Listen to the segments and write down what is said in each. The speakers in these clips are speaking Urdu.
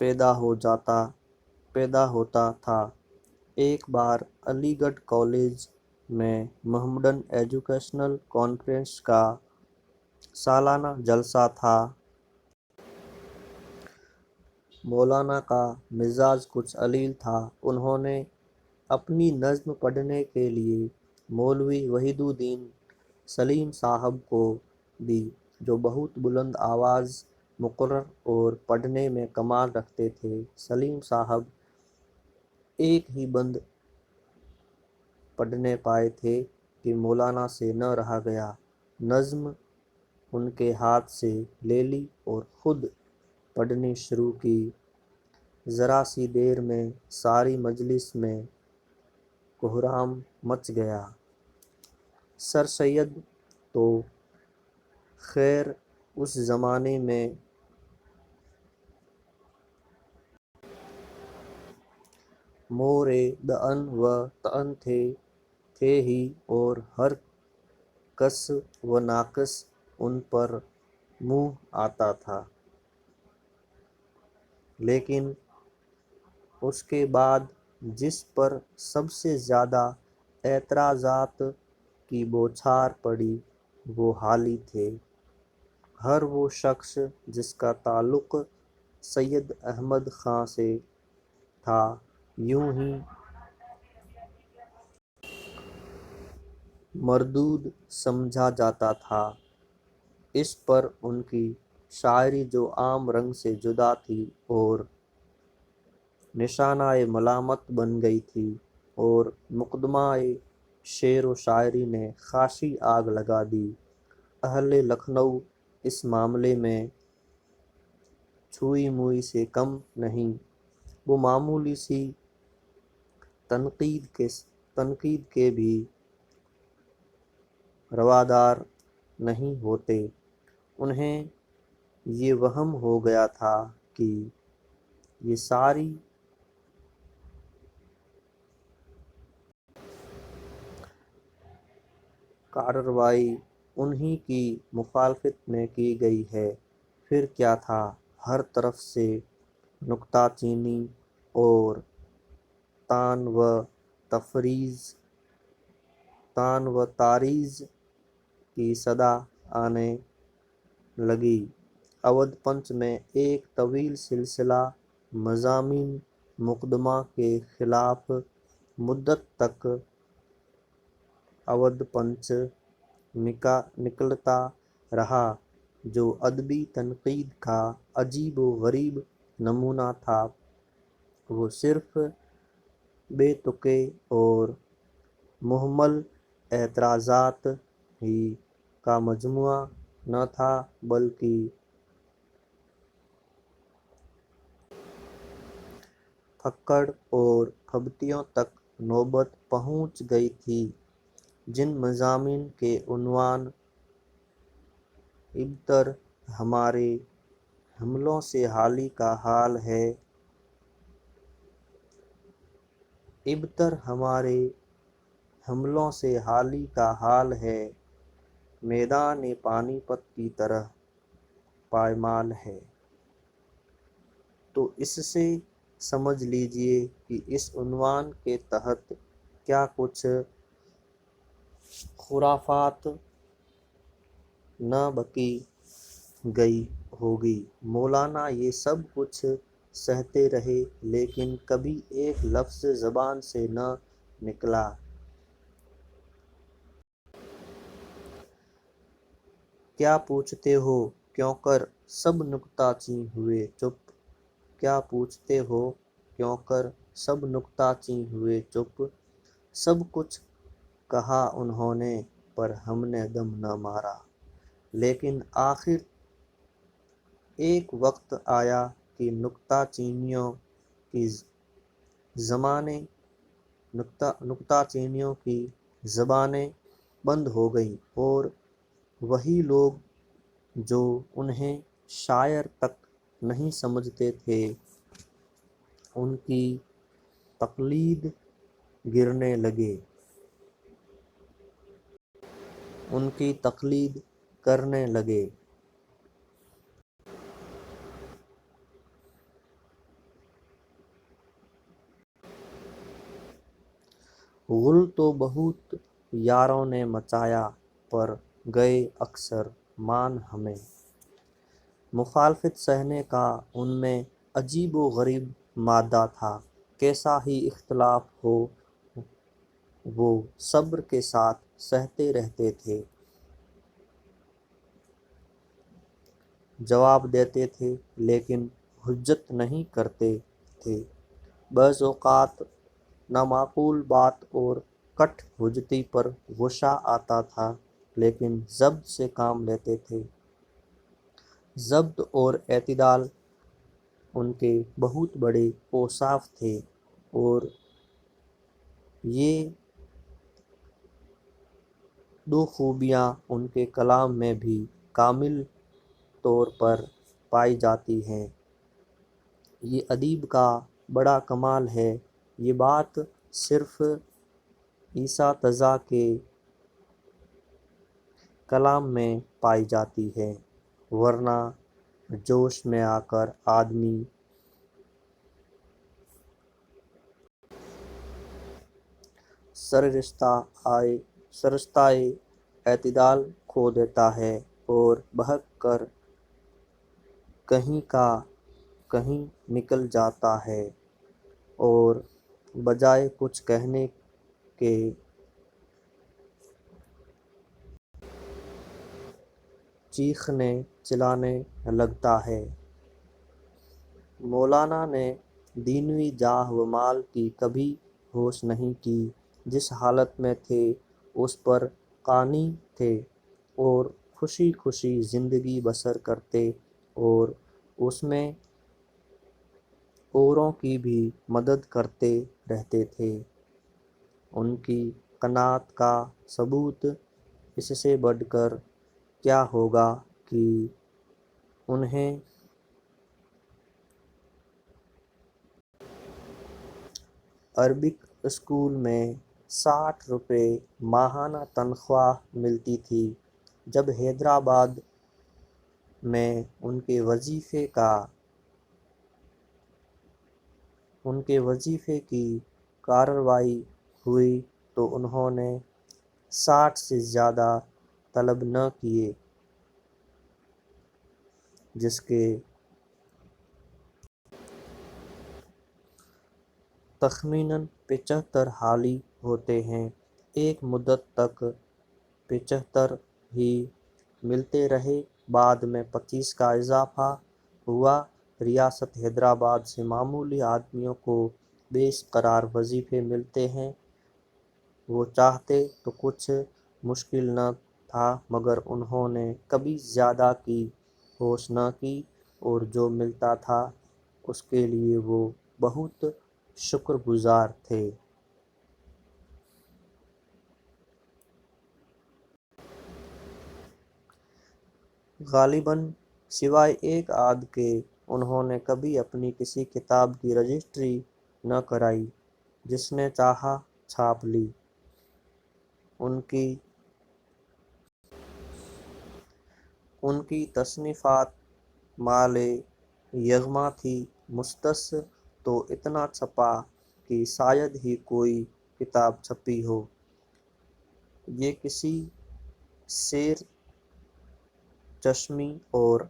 پیدا ہوتا تھا۔ ایک بار علی گڑھ کالج میں محمدن ایجوکیشنل کانفرنس کا سالانہ جلسہ تھا۔ مولانا کا مزاج کچھ علیل تھا۔ انہوں نے اپنی نظم پڑھنے کے لیے مولوی وحید الدین سلیم صاحب کو دی، جو بہت بلند آواز، مقرر اور پڑھنے میں کمال رکھتے تھے۔ سلیم صاحب ایک ہی بند پڑھنے پائے تھے کہ مولانا سے نہ رہا گیا، نظم ان کے ہاتھ سے لے لی اور خود پڑھنی شروع کی۔ ذرا سی دیر میں ساری مجلس میں کوہرام مچ گیا۔ سر سید تو خیر اس زمانے میں مور دعن و طعن تھے ہی، اور ہر کس و ناقص ان پر منہ آتا تھا، لیکن اس کے بعد جس پر سب سے زیادہ اعتراضات کی بوچھار پڑی وہ حالی تھے۔ ہر وہ شخص جس کا تعلق سید احمد خاں سے تھا یوں ہی مردود سمجھا جاتا تھا۔ اس پر ان کی شاعری جو عام رنگ سے جدا تھی اور نشانہ ملامت بن گئی تھی، اور مقدمہ شعر و شاعری نے خاصی آگ لگا دی۔ اہل لکھنؤ اس معاملے میں چھوئی موئی سے کم نہیں۔ وہ معمولی سی تنقید کے بھی روادار نہیں ہوتے۔ انہیں یہ وہم ہو گیا تھا کہ یہ ساری کارروائی انہی کی مخالفت میں کی گئی ہے۔ پھر کیا تھا، ہر طرف سے نکتہ چینی اور طعن و تاریض کی صدا آنے لگی۔ اودھ پنچ میں ایک طویل سلسلہ مضامین مقدمہ کے خلاف مدت تک اودھ پنچ نکلتا رہا، جو ادبی تنقید کا عجیب و غریب نمونہ تھا۔ وہ صرف بے تکے اور مہمل اعتراضات ہی کا مجموعہ نہ تھا، بلکہ پھکڑ اور کھبتیوں تک نوبت پہنچ گئی تھی۔ جن مضامین کے عنوان ابتر ہمارے حملوں سے حالی کا حال ہے، ابتر ہمارے حملوں سے حالی کا حال ہے، میدان پانی پت کی طرح پائمال ہے، تو اس سے سمجھ لیجیے کہ اس عنوان کے تحت کیا کچھ خرافات نہ بکی گئی ہوگی۔ مولانا یہ سب کچھ سہتے رہے، لیکن کبھی ایک لفظ زبان سے نہ نکلا۔ کیا پوچھتے ہو کیوں کر سب نکتہ چیں ہوئے چپ، کیا پوچھتے ہو کیوں کر سب نکتہ چیں ہوئے چپ، سب کچھ کہا انہوں نے پر ہم نے دم نہ مارا۔ لیکن آخر ایک وقت آیا کہ نکتہ چینیوں کی زبانیں بند ہو گئیں، اور وہی لوگ جو انہیں شاعر تک نہیں سمجھتے تھے، ان کی تقلید کرنے لگے۔ غل تو بہت یاروں نے مچایا پر گئے اکثر مان ہمیں۔ مخالفت سہنے کا ان میں عجیب و غریب مادہ تھا، کیسا ہی اختلاف ہو وہ صبر کے ساتھ سہتے رہتے تھے، جواب دیتے تھے لیکن حجت نہیں کرتے تھے۔ بعض اوقات نامعقول بات اور کٹ حجتی پر غصہ آتا تھا لیکن ضبط سے کام لیتے تھے۔ ضبط اور اعتدال ان کے بہت بڑے اوصاف تھے اور یہ دو خوبیاں ان کے کلام میں بھی کامل طور پر پائی جاتی ہیں۔ یہ ادیب کا بڑا کمال ہے۔ یہ بات صرف عیسیٰ تازہ کے کلام میں پائی جاتی ہے، ورنہ جوش میں آ کر آدمی سررشتۂ اعتدال کھو دیتا ہے اور بہک کر کہیں کا کہیں نکل جاتا ہے اور بجائے کچھ کہنے کے چیخنے چلانے لگتا ہے۔ مولانا نے دنیوی جاہ و مال کی کبھی ہوش نہیں کی، جس حالت میں تھے اس پر قانی تھے اور خوشی خوشی زندگی بسر کرتے اور اس میں اوروں کی بھی مدد کرتے رہتے تھے۔ ان کی قناعت کا ثبوت اس سے بڑھ کر کیا ہوگا کہ انہیں عربک اسکول میں 60 روپے ماہانہ تنخواہ ملتی تھی۔ جب حیدرآباد میں ان کے وظیفے کی کارروائی ہوئی تو انہوں نے 60 سے زیادہ طلب نہ کیے، جس کے تخمیناً 75 حالی ہوتے ہیں۔ ایک مدت تک 75 ہی ملتے رہے، بعد میں 25 کا اضافہ ہوا۔ ریاست حیدرآباد سے معمولی آدمیوں کو بیش قرار وظیفے ملتے ہیں۔ وہ چاہتے تو کچھ مشکل نہ تھا مگر انہوں نے کبھی زیادہ کی ہوش نہ کی اور جو ملتا تھا اس کے لیے وہ بہت شکر گزار تھے۔ غالباً سوائے ایک آدھ کے انہوں نے کبھی اپنی کسی کتاب کی رجسٹری نہ کرائی، جس نے چاہا چھاپ لی۔ ان کی تصنیفات مال یغما تھی، مستث تو اتنا چھپا کہ شاید ہی کوئی کتاب چھپی ہو۔ یہ کسی سیر چشمی اور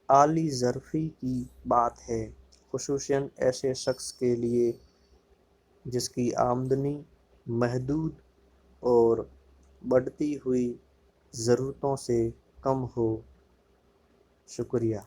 اعلیٰ ظرفی کی بات ہے، خصوصاً ایسے شخص کے لیے جس کی آمدنی محدود اور بڑھتی ہوئی ضرورتوں سے کم ہو۔ شکریہ۔